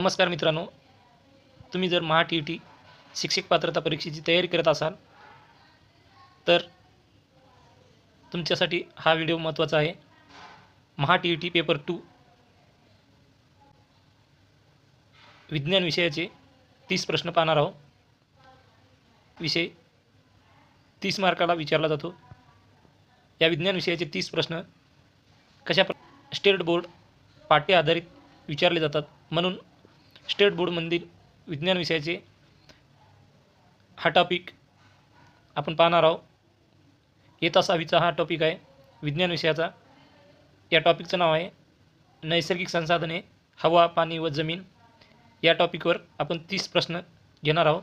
नमस्कार मित्रांनो, तुम्ही जर महा TET शिक्षक पात्रता परीक्षेची तयारी करत असाल तर तुमच्यासाठी हा व्हिडिओ महत्त्वाचा आहे. महा TET पेपर 2 विज्ञान विषयाचे 30 प्रश्न पाहणार आहोत. विषय 30 मार्काला विचारला जातो. या विज्ञान विषयाचे 30 प्रश्न स्टेट बोर्ड पाठ्य आधारित विचारले जातात. म्हणून स्टेट बोर्डमधील विज्ञान विषयाचे हा टॉपिक आपण पाहणार आहोत. इयत्ता 6वीचा हा टॉपिक आहे विज्ञान विषयाचा. या टॉपिकचं नाव आहे नैसर्गिक संसाधने, हवा, पाणी व जमीन. या टॉपिकवर आपण 30 प्रश्न घेणार आहोत.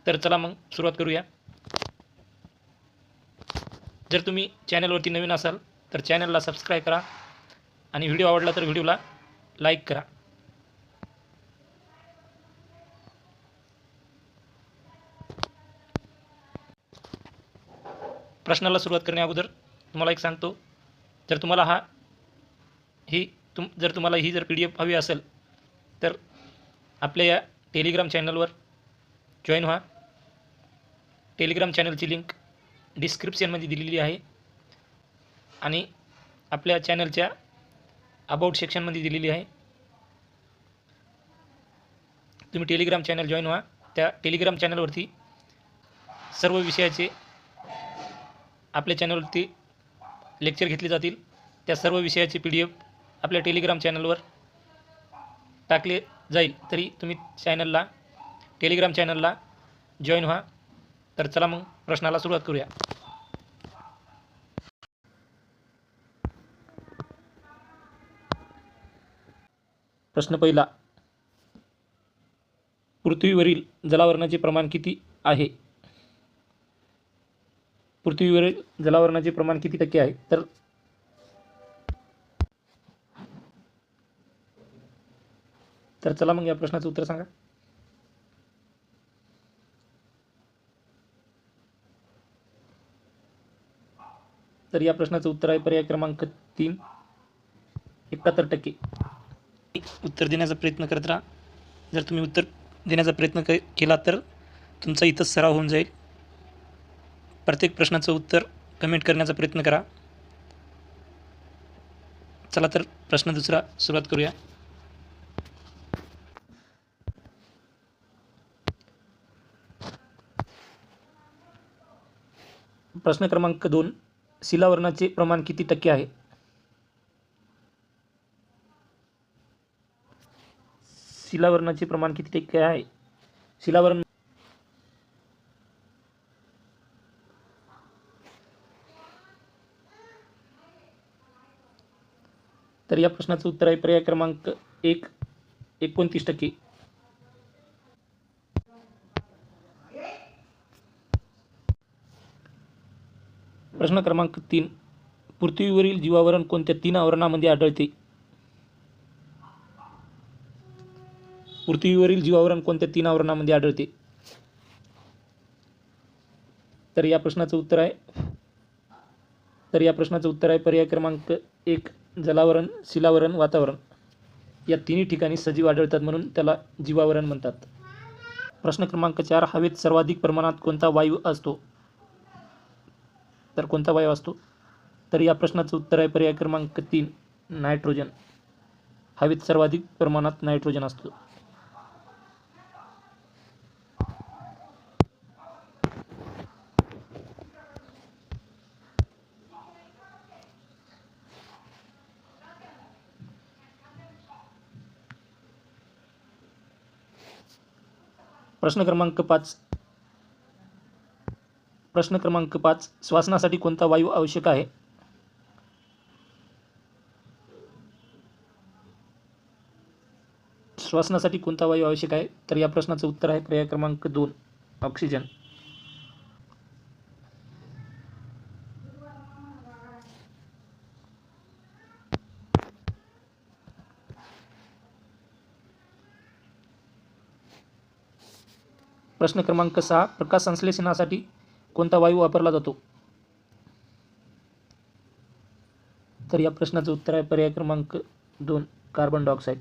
तर चला मग सुरुवात करूया. जर तुम्ही चॅनलवरती नवीन असाल तर चॅनलला सबस्क्राईब करा आणि व्हिडिओ आवडला तर व्हिडिओला लाईक करा. प्रश्नाला सुरुवात करण्या अगोदर तुम्हाला एक सांगतो, जर तुम्हाला जर PDF हवी असेल तर आपल्या या टेलिग्राम चॅनलवर जॉईन व्हा. टेलिग्राम चॅनलची लिंक डिस्क्रिप्शनमध्ये दिलेली आहे आणि आपल्या चॅनलच्या अबाउट सेक्शनमध्ये दिलेली आहे. तुम्ही टेलिग्राम चॅनल जॉईन व्हा. त्या टेलिग्राम चॅनलवरती सर्व विषयाचे आपल्या चॅनलवरती लेक्चर घेतले जातील. त्या सर्व विषयाचे PDF आपल्या टेलिग्राम चॅनलवर टाकले जाईल. तरी तुम्ही टेलिग्राम चॅनलला जॉईन व्हा. तर चला मग प्रश्नाला सुरुवात करूया. प्रश्न पहिला, पृथ्वीवरील जलावरणाचे प्रमाण किती आहे? पृथ्वीवरील जलावरणाचे प्रमाण किती टक्के आहे? तर चला मग या प्रश्नाचं उत्तर सांगा. तर या प्रश्नाचं उत्तर आहे पर्याय क्रमांक 3, 71%. उत्तर देण्याचा प्रयत्न करत राहा. जर तुम्ही उत्तर देण्याचा प्रयत्न केला तर तुमचा इथंच सराव होऊन जाईल. प्रत्येक प्रश्नाचं उत्तर कमेंट करण्याचा प्रयत्न करा. चला तर प्रश्न दुसरा सुरुवात करूया. प्रश्न क्रमांक 2, शिलावरणाचे प्रमाण किती टक्के आहे? शिलावरणाचे प्रमाण किती टक्के आहे? शिलावरण तर या प्रश्नाचं उत्तर आहे पर्याय क्रमांक 1, 29%. प्रश्न क्रमांक 3, पृथ्वीवरील जीवावरण कोणत्या 3 आवरणामध्ये आढळते? पृथ्वीवरील जीवावरण कोणत्या 3 आवरणामध्ये आढळते? तर या प्रश्नाचं उत्तर आहे पर्याय क्रमांक 1, जलावरण, शिलावरण, वातावरण. या तिन्ही ठिकाणी सजीव आढळतात म्हणून त्याला जीवावरण म्हणतात. प्रश्न क्रमांक 4, हवेत सर्वाधिक प्रमाणात कोणता वायू असतो? तर कोणता वायू असतो? तर या प्रश्नाचं उत्तर आहे पर्याय क्रमांक 3, नायट्रोजन. हवेत सर्वाधिक प्रमाणात नायट्रोजन असतो. प्रश्न क्रमांक 5, श्वासनासाठी कोणता वायू आवश्यक आहे? श्वासनासाठी कोणता वायू आवश्यक आहे? तर या प्रश्नाचं उत्तर आहे पर्याय क्रमांक 2, ऑक्सिजन. प्रश्न क्रमांक 6, प्रकाश संश्लेषणासाठी कोणता वायू वापरला जातो? तर या प्रश्नाचं उत्तर आहे पर्याय क्रमांक 2, कार्बन डायऑक्साईड.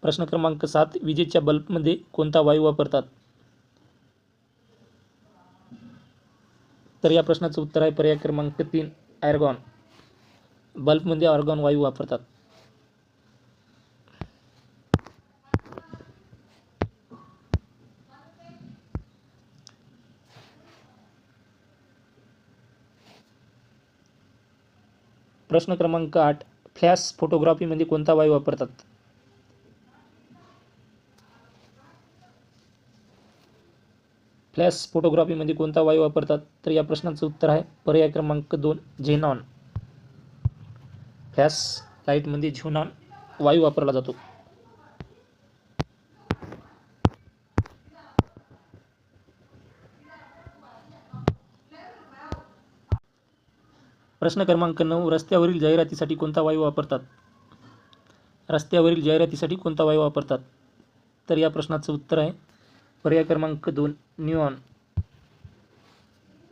प्रश्न क्रमांक 7, विजेच्या बल्बमध्ये कोणता वायू वापरतात? तर या प्रश्नाचं उत्तर आहे पर्याय क्रमांक 3, आर्गॉन. बल्बमध्ये आर्गॉन वायू वापरतात. प्रश्न क्रमांक 8, फ्लॅश फोटोग्राफीमध्ये कोणता वायू वापरतात? फ्लॅश फोटोग्राफीमध्ये कोणता वायू वापरतात? तर या प्रश्नाचं उत्तर आहे पर्याय क्रमांक 2, झेनॉन. फ्लॅश लाईटमध्ये झेनॉन वायू वापरला जातो. प्रश्न क्रमांक 9, रस्त्यावरील जाहिरातीसाठी कोणता वायू वापरतात? रस्त्यावरील जाहिरातीसाठी कोणता वायू वापरतात? तर या प्रश्नाचं उत्तर आहे पर्याय क्रमांक 2, निऑन.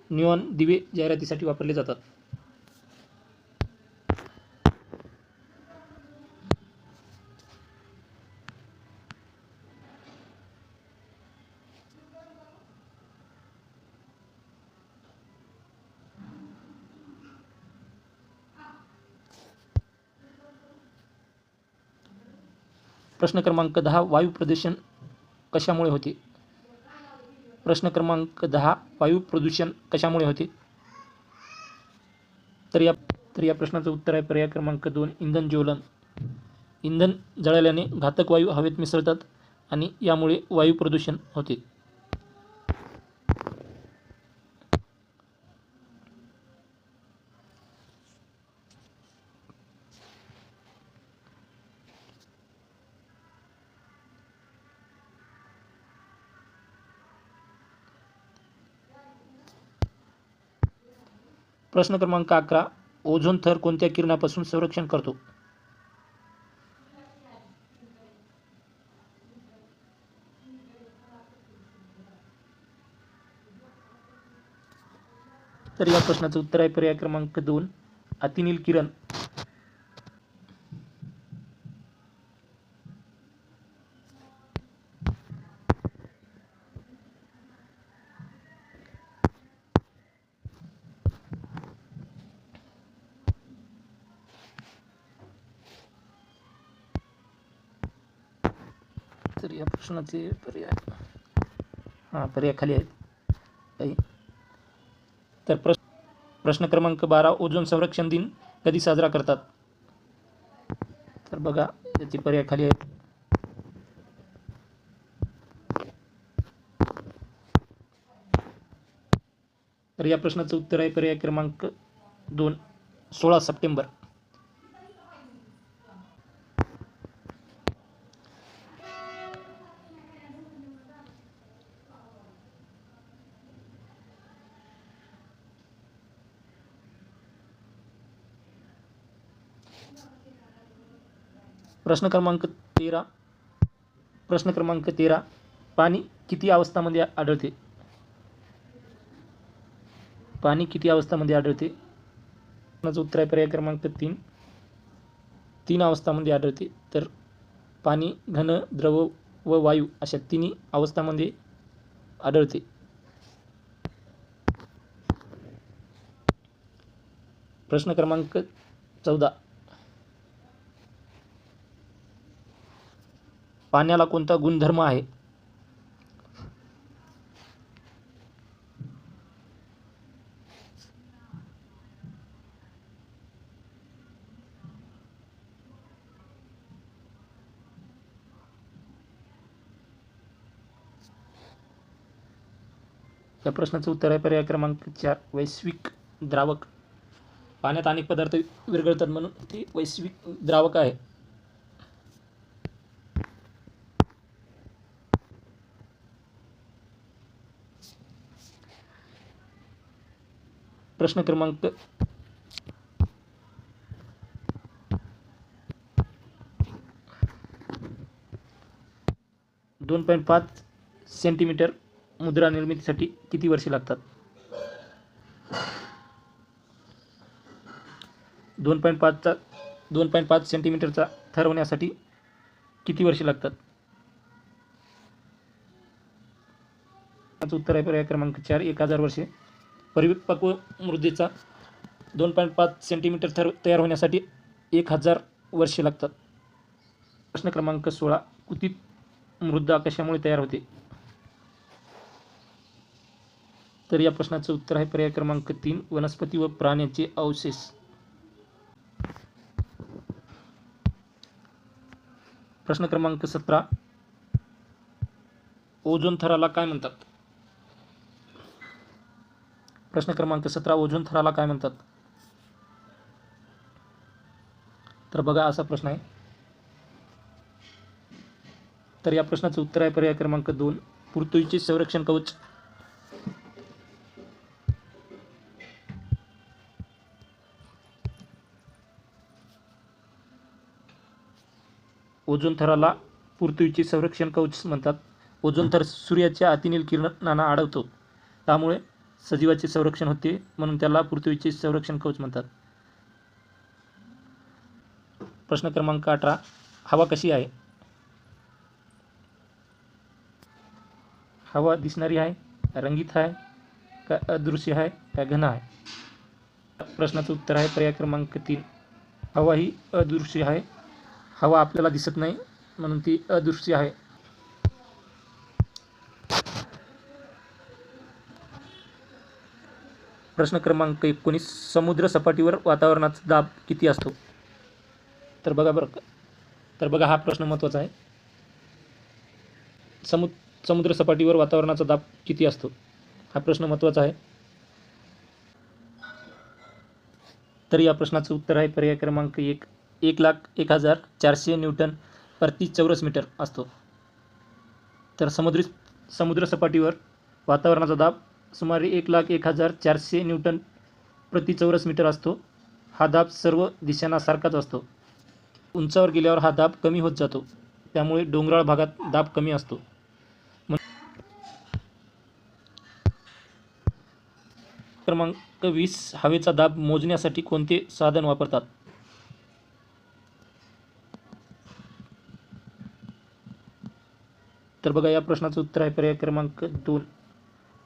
निऑन दिवे जाहिरातीसाठी वापरले जातात. प्रश्न क्रमांक 10, वायू प्रदूषण कशामुळे होते? प्रश्न क्रमांक 10, वायू प्रदूषण कशामुळे होते? तर या प्रश्नाचं उत्तर आहे पर्याय क्रमांक 2, इंधन ज्वलन. इंधन जळाल्याने घातक वायू हवेत मिसळतात आणि यामुळे वायू प्रदूषण होते. प्रश्न क्रमांक 11, ओझोन थर कोणत्या किरणापासून संरक्षण करतो? तर या प्रश्नाचं उत्तर आहे पर्याय क्रमांक 2, अतिनील किरण. तर या प्रश्नाचे पर्याय खाली आहेत. तर प्रश्न क्रमांक 12, ओझोन संरक्षण दिन कधी साजरा करतात? तर बघा याचे पर्याय खाली आहेत. तर या प्रश्नाचं उत्तर आहे पर्याय क्रमांक 2, 16 सप्टेंबर. प्रश्न क्रमांक 13, पाणी किती अवस्थांमध्ये आढळते? पाणी किती अवस्थांमध्ये आढळते? प्रश्नाचं उत्तर आहे पर्याय क्रमांक 3, 3 अवस्थांमध्ये आढळते. तर पाणी घन, द्रव व वायू अशा तिन्ही अवस्थांमध्ये आढळते. प्रश्न क्रमांक 14, पाण्याला कोणता गुणधर्म आहे? या प्रश्नाचं उत्तर आहे पर्याय क्रमांक 4, वैश्विक द्रावक. पाण्यात अनेक पदार्थ विरघळतात म्हणून ते वैश्विक द्रावक आहे. प्रश्न क्रमांक 2.5 सेंटीमीटर मुद्रा निर्मितीसाठी किती वर्षे लागतात? 2.5 सेंटीमीटरचा थर होण्यासाठी किती वर्षे लागतात? याचं उत्तर आहे पर्याय क्रमांक 4 1000 वर्षे. परिपक्व मृदेचा 2.5 सेंटीमीटर थर तयार होण्यासाठी 1000 वर्षे लागतात. प्रश्न क्रमांक 16 कुतीत मृदा कशामुळे तयार होते? तर या प्रश्नाचं उत्तर आहे पर्याय क्रमांक 3 वनस्पती व प्राण्यांचे अवशेष. प्रश्न क्रमांक 17 ओझोन थराला काय म्हणतात? प्रश्न क्रमांक 17 ओझोन थराला काय म्हणतात? तर बघा असा प्रश्न आहे. तर या प्रश्नाचं उत्तर आहे पर्याय क्रमांक 2 पृथ्वीचे संरक्षण कवच. ओझोन थराला पृथ्वीचे संरक्षण कवच म्हणतात. ओझोन थर सूर्याच्या अतिनील किरणांना अडवतो, त्यामुळे सजीवाचे संरक्षण होते, म्हणून त्याला पृथ्वीचे संरक्षण कवच म्हणतात. प्रश्न क्रमांक 18 हवा कशी आहे? हवा दिसणारी आहे, रंगीत आहे, का अदृश्य आहे, का घन आहे? प्रश्नाचं उत्तर आहे पर्याय क्रमांक 3 हवा ही अदृश्य आहे. हवा आपल्याला दिसत नाही, म्हणून ती अदृश्य आहे. प्रश्न क्रमांक 19 समुद्र सपाटीवर वातावरणाचा दाब किती असतो? तर बघा हा प्रश्न महत्त्वाचा आहे. समुद्र सपाटीवर वातावरणाचा दाब किती असतो? हा प्रश्न महत्त्वाचा आहे. तर या प्रश्नाचं उत्तर आहे पर्याय क्रमांक 1 1,01,400 न्यूटन प्रति चौरस मीटर असतो. तर समुद्र सपाटीवर वातावरणाचा दाब सुमारे 1,01,400 न्यूटन प्रति चौरस मीटर असतो. हा दाब सर्व दिशांना सारखाच असतो. उंचावर गेल्यावर हा दाब कमी होत जातो, त्यामुळे डोंगराळ भागात दाब कमी असतो. क्रमांक 20 हवेचा दाब मोजण्यासाठी कोणते साधन वापरतात? तर बघा या प्रश्नाचं उत्तर आहे पर्याय क्रमांक 2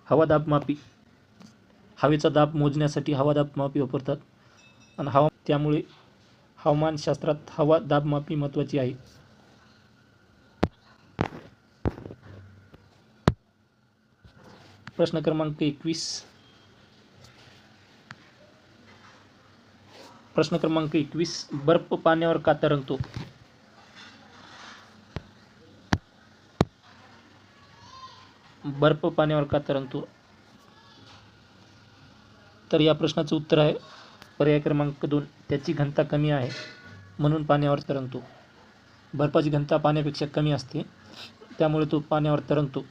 हवा दाब मापी. हवेचा दाब मोजण्यासाठी हवा दाब मापी वापरतात, आणि त्यामुळे हवामानशास्त्रात हवा दाब मापी महत्त्वाची आहे. प्रश्न क्रमांक 21 बर्फ पाण्यावर का तरंगतो? बर्फ पाण्यावर का तरंगतो? तर या प्रश्नाचं उत्तर आहे पर्याय क्रमांक 2 त्याची घनता कमी आहे, म्हणून पाण्यावर तरंगतो. बर्फाची घनता पाण्यापेक्षा कमी असते, त्यामुळे तो पाण्यावर तरंगतो.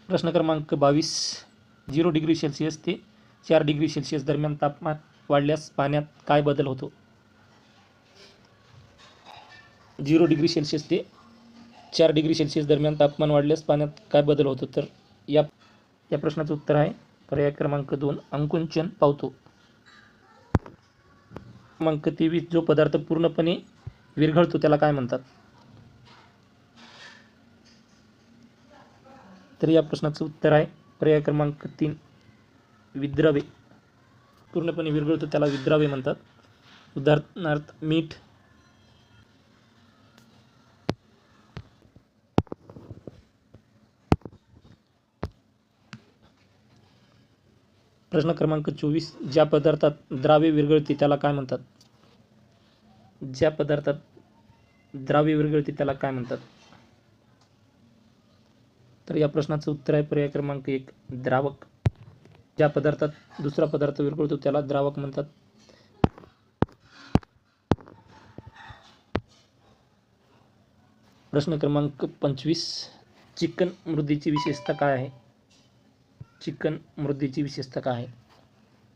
प्रश्न क्रमांक 22 0 डिग्री सेल्सिअस ते 4 डिग्री सेल्सिअस दरम्यान तापमान वाढल्यास पाण्यात काय बदल होतो? 0 डिग्री सेल्सिअस ते 4 डिग्री सेल्सिअस दरम्यान तापमान वाढल्यास पाण्यात काय बदल होतो? तर या प्रश्नाचं उत्तर आहे पर्याय क्रमांक 2 आकुंचन पावतो. क्रमांक 23 जो पदार्थ पूर्णपणे विरघळतो त्याला काय म्हणतात? तर या प्रश्नाचं उत्तर आहे पर्याय क्रमांक 3 विद्राव्य. पूर्णपणे विरघळतो त्याला विद्राव्य म्हणतात. उदाहरणार्थ मीठ. प्रश्न क्रमांक 24 ज्या पदार्थात द्राव्य विरघळते त्याला काय म्हणतात? ज्या पदार्थात द्राव्य विरघळते त्याला काय म्हणतात? तर या प्रश्नाचं उत्तर आहे पर्याय क्रमांक 1 द्रावक. ज्या पदार्थात दुसरा पदार्थ विरघळतो त्याला द्रावक म्हणतात. प्रश्न क्रमांक 25 चिकन मृदेची विशेषता काय आहे? चिकन मृदेची विशेषता काय आहे?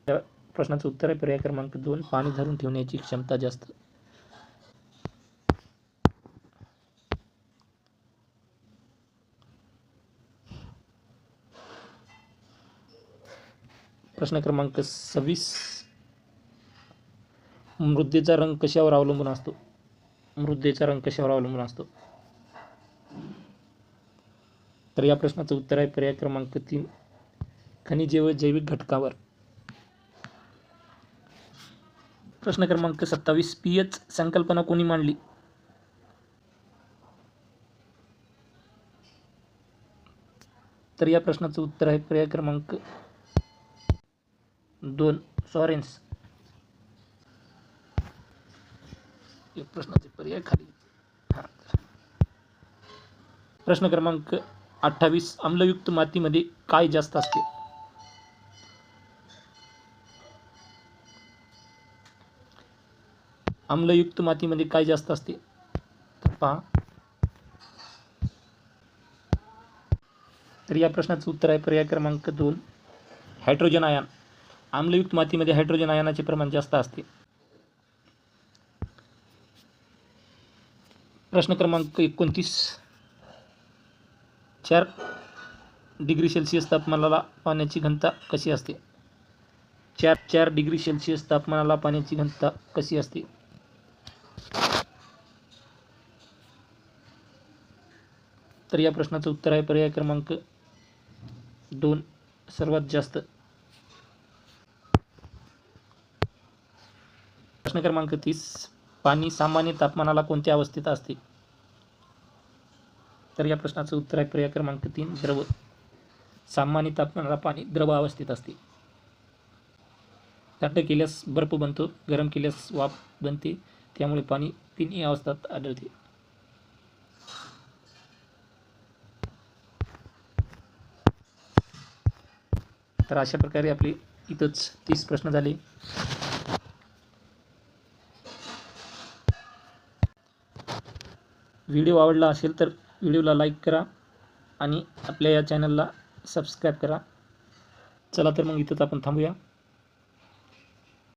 या प्रश्नाचं उत्तर आहे पर्याय क्रमांक 2 पाणी धरून ठेवण्याची क्षमता जास्त. प्रश्न क्रमांक 26. मृदेचा रंग कशावर अवलंबून असतो? मृदेचा रंग कशावर अवलंबून असतो? तर या प्रश्नाचं उत्तर आहे पर्याय क्रमांक 3, खनिजे व जैविक घटकावर. प्रश्न क्रमांक 27. पीएच संकल्पना कोणी मांडली? तर या प्रश्नाचं उत्तर आहे पर्याय क्रमांक 2, सॉरेन्स. या प्रश्नाचे पर्याय खाली. प्रश्न क्रमांक 28. आम्लयुक्त मातीमध्ये काय जास्त असते? आम्लयुक्त मातीमध्ये काय जास्त असते? तर पहा. तर या प्रश्नाचं उत्तर आहे पर्याय क्रमांक 2, हायड्रोजन आयन. आम्लयुक्त मातीमध्ये हायड्रोजन आयनाचे प्रमाण जास्त असते. प्रश्न क्रमांक 29. 4 डिग्री सेल्सिअस तापमानाला पाण्याची घनता कशी असते? 4 डिग्री सेल्सिअस तापमानाला पाण्याची घनता कशी असते? तर या प्रश्नाचं उत्तर आहे पर्याय क्रमांक 2, सर्वात जास्त. प्रश्न क्रमांक 30. पाणी सामान्य तापमानाला कोणत्या अवस्थेत असते? तर या प्रश्नाचं उत्तर आहे पर्याय क्रमांक 3, द्रव. सामान्य तापमानाला पाणी द्रव अवस्थेत असते. थंड केल्यास बर्फ बनतो, गरम केल्यास वाफ बनते, त्यामुळे पाणी तिन्ही अवस्थेत आढळते. तर अशा प्रकारे आपले इथंच 30 प्रश्न झाले. व्हिडिओ आवडला असेल तर व्हिडिओला लाईक करा आणि आपल्या या चॅनलला सबस्क्राईब करा. चला तर मग इथंच आपण थांबूया.